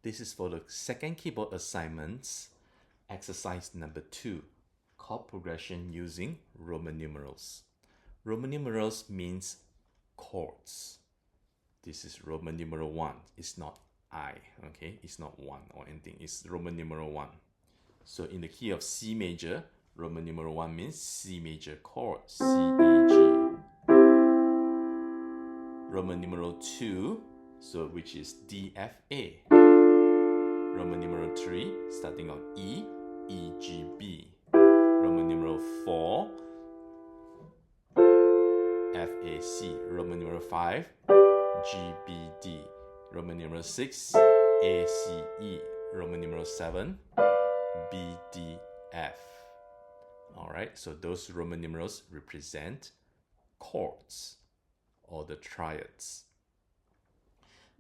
This is for the second keyboard assignments, exercise number 2, chord progression using Roman numerals. Roman numerals means chords. This is Roman numeral 1. It's not I, okay? It's not 1 or anything. It's Roman numeral 1. So in the key of C major, Roman numeral 1 means C major chord, C, E, G. Roman numeral 2, so which is D, F, A. Roman numeral 3, starting on E, E, G, B. Roman numeral 4, F, A, C. Roman numeral 5, G, B, D. Roman numeral 6, A, C, E. Roman numeral 7, B, D, F. Alright, so those Roman numerals represent chords or the triads.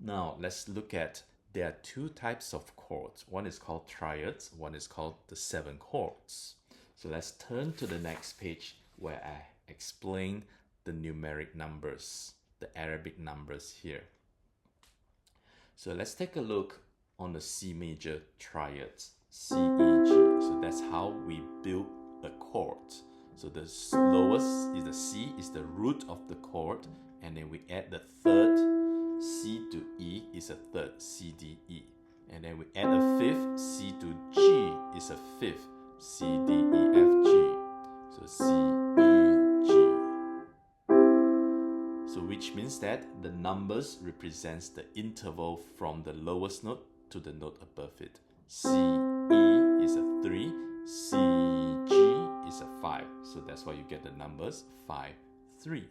Now let's look at, there are two types of chords. One is called triads, one is called the 7 chords. So let's turn to the next page where I explain the numeric numbers, the Arabic numbers here. So let's take a look on the C major triads, C, E, G. So that's how we build a chord. So the lowest is the C, is the root of the chord, and then we add the third C to E is a third, C, D, E. And then we add a fifth, C to G is a fifth, C, D, E, F, G. So C, E, G. So which means that the numbers represents the interval from the lowest note to the note above it. C, E is a 3, C, G is a 5. So that's why you get the numbers 5, 3.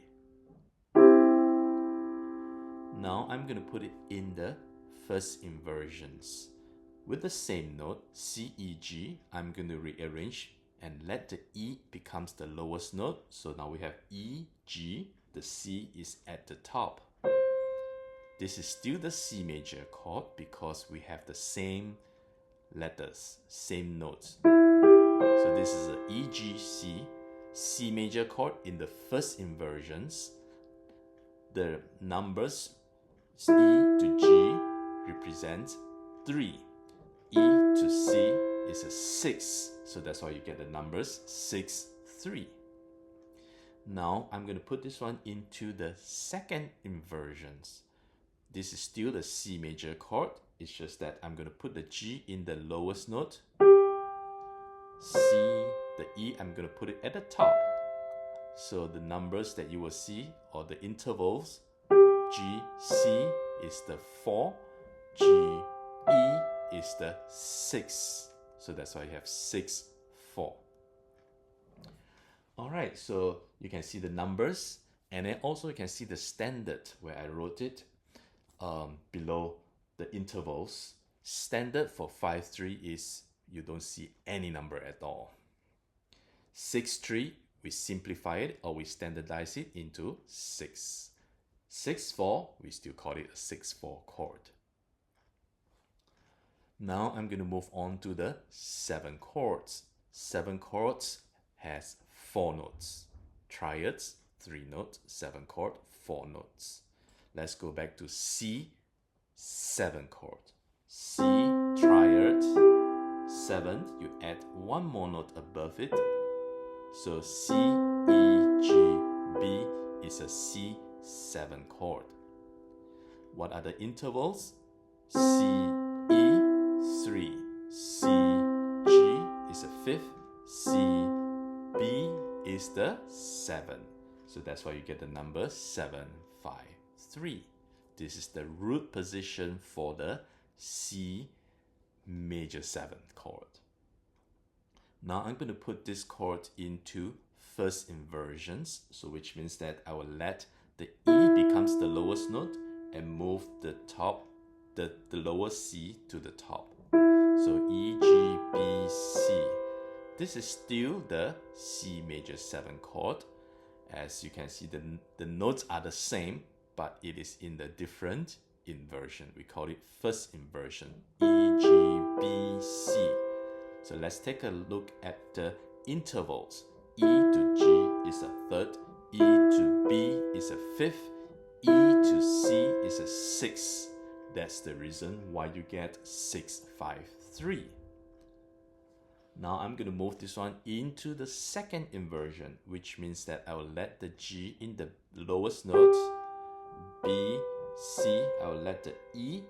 Now I'm going to put it in the first inversions. With the same note, C, E, G, I'm going to rearrange and let the E becomes the lowest note. So now we have E, G, the C is at the top. This is still the C major chord because we have the same letters, same notes. So this is a E, G, C, C major chord in the first inversions. The numbers E to G represents 3. E to C is a 6. So that's why you get the numbers 6, 3. Now I'm going to put this one into the second inversions. This is still the C major chord. It's just that I'm going to put the G in the lowest note. C, the E, I'm going to put it at the top. So the numbers that you will see, or the intervals, G, C is the 4, G, E is the 6. So that's why you have 6, 4. Alright, so you can see the numbers, and then also you can see the standard where I wrote it below the intervals. Standard for 5-3 is you don't see any number at all. 6-3, we simplify it or we standardize it into 6. 6-4, we still call it a 6-4 chord. Now I'm going to move on to the 7 chords. 7 chords has 4 notes. Triads, 3 notes, 7 chord, 4 notes. Let's go back to C, 7 chord. C, triad, 7, you add one more note above it. So C, E, G, B is a C7 chord. What are the intervals? C, E, 3. C, G is a 5th. C, B is the 7. So that's why you get the number 7, 5, 3. This is the root position for the C major 7 chord. Now I'm going to put this chord into first inversions, so which means that I will let the E becomes the lowest note and move the lower C to the top. So E, G, B, C. This is still the C major 7 chord. As you can see, the notes are the same, but it is in the different inversion. We call it first inversion. E, G, B, C. So let's take a look at the intervals. E to G is a 3rd, E to B is a 5th, E to C is a 6th. That's the reason why you get 6, 5, 3. Now I'm going to move this one into the second inversion, which means that I will let the G in the lowest note, B, C, I will let the E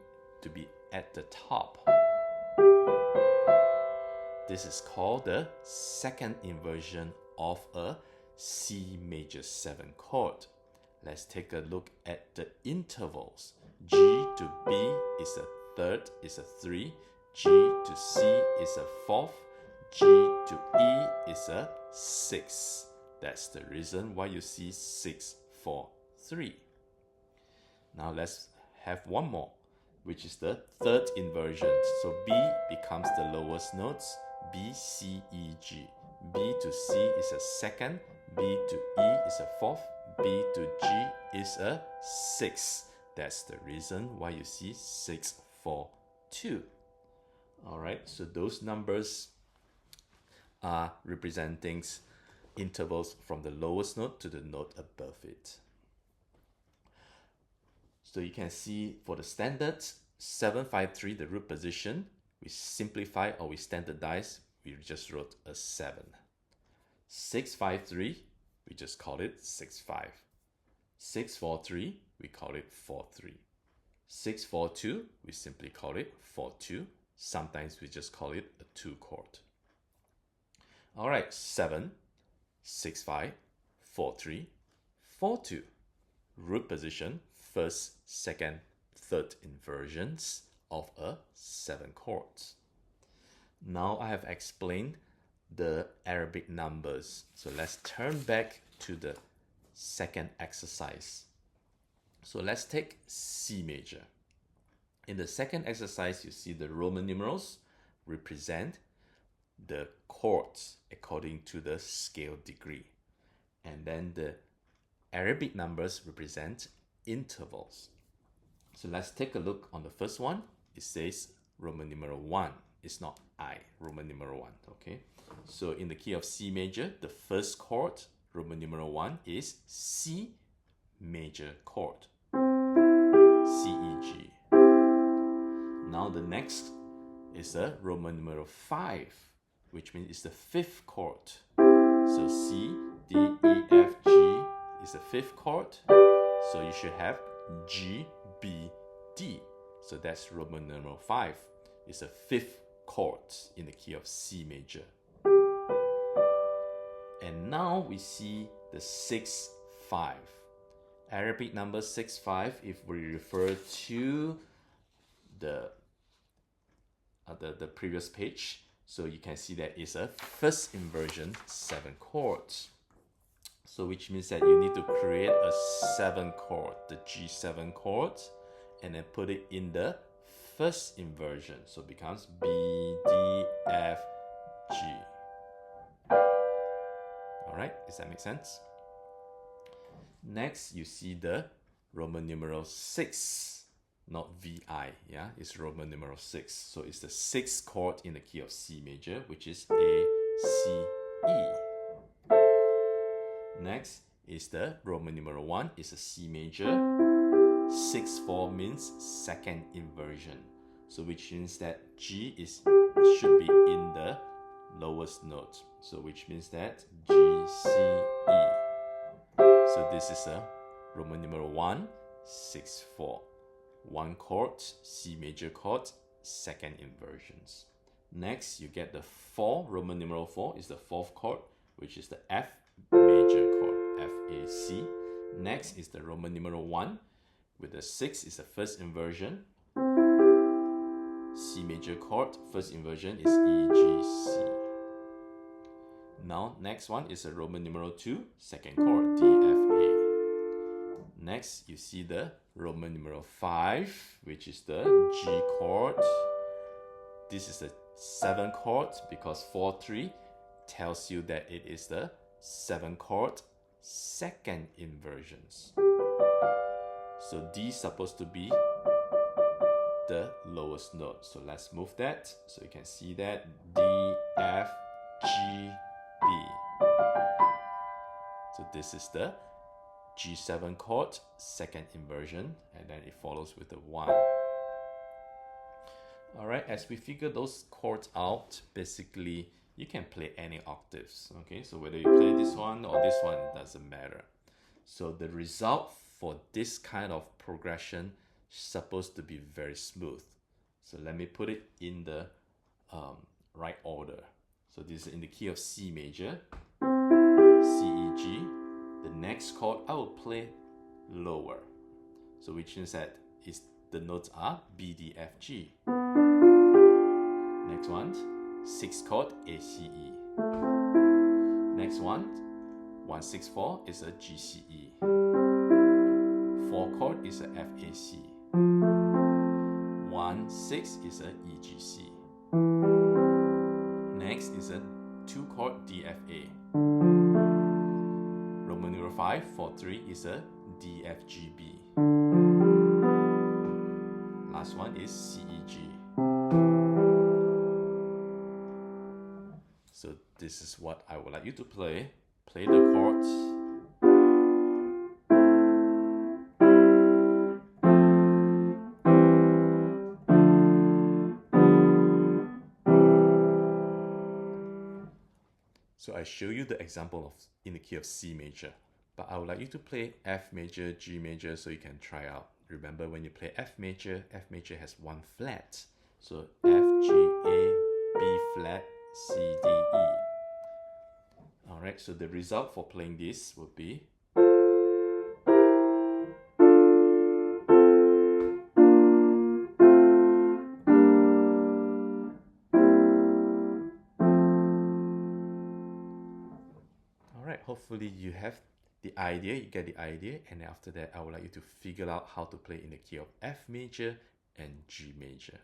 to be at the top. This is called the second inversion of a C major 7 chord. Let's take a look at the intervals. G to B is a third, is a 3. G to C is a fourth. G to E is a 6. That's the reason why you see 6, 4, 3. Now let's have one more, which is the third inversion. So B becomes the lowest notes, B, C, E, G. B to C is a second, B to E is a fourth, B to G is a 6. That's the reason why you see 6, 4, 2. Alright, so those numbers are representing intervals from the lowest note to the note above it. So you can see for the standards, 753, the root position, we simplify or we standardize, we just wrote a 7. 653, we just call it 65. 643, we call it 43. 642, we simply call it 42. Sometimes we just call it a 2 chord. Alright, 7, 65, 43, 42. Root position, first, second, third inversions of a 7 chords. Now I have explained the Arabic numbers. So let's turn back to the second exercise. So let's take C major. In the second exercise, you see the Roman numerals represent the chords according to the scale degree. And then the Arabic numbers represent intervals. So let's take a look on the first one. It says Roman numeral 1. It's not I, Roman numeral 1, okay? So in the key of C major, the first chord, Roman numeral 1, is C major chord. C, E, G. Now the next is a Roman numeral 5, which means it's the fifth chord. So C, D, E, F, G is the fifth chord. So you should have G, B, D. So that's Roman numeral 5. It's a fifth chord in the key of C major. And now we see the 6, 5. Arabic number 6, 5, if we refer to the previous page, so you can see that it's a first inversion 7 chords. So which means that you need to create a 7 chord, the G7 chord, and then put it in the first inversion. So it becomes B, D, F, G. Alright, does that make sense? Next, you see the Roman numeral 6, not VI, yeah? It's Roman numeral 6. So it's the 6th chord in the key of C major, which is A, C, E. Next is the Roman numeral 1, it's a C major. 6, 4 means second inversion. So which means that G should be in the lowest note. So which means that G, C, E. So this is a Roman numeral 1, 6, 4. 1 chord, C major chord, second inversions. Next, you get the 4, Roman numeral 4 is the 4th chord, which is the F major chord, F, A, C. Next is the Roman numeral 1, with the 6 is the first inversion. C major chord, first inversion is E, G, C. Now, next one is a Roman numeral 2, second chord, D, F, A. Next, you see the Roman numeral 5, which is the G chord. This is the 7th chord because 4, 3 tells you that it is the 7th chord, second inversions. So D is supposed to be the lowest note. So let's move that. So you can see that D, F, G, B. So this is the G7 chord, second inversion, and then it follows with the 1. All right, as we figure those chords out, basically you can play any octaves. Okay, so whether you play this one or this one, it doesn't matter. So the result for this kind of progression is supposed to be very smooth. So let me put it in the right order. So this is in the key of C major, C, E, G. The next chord I will play lower. So which means that the notes are B, D, F, G. Next one, 6th chord, A, C, E. Next one, 1, 6, 4 is a G, C, E. 4 chord is a F, A, C. 1, 6 is a E, G, C. Next is a 2 chord D, F, A. Roman numeral 5, 4, 3 is a D, F, G, B. Last one is C, E, G. So this is what I would like you to play. Play the chords. So I show you the example of in the key of C major, but I would like you to play F major, G major so you can try out. Remember when you play F major has one flat. So F, G, A, B flat, C, D, E. Alright, so the result for playing this would be hopefully you have the idea, you get the idea, and after that I would like you to figure out how to play in the key of F major and G major.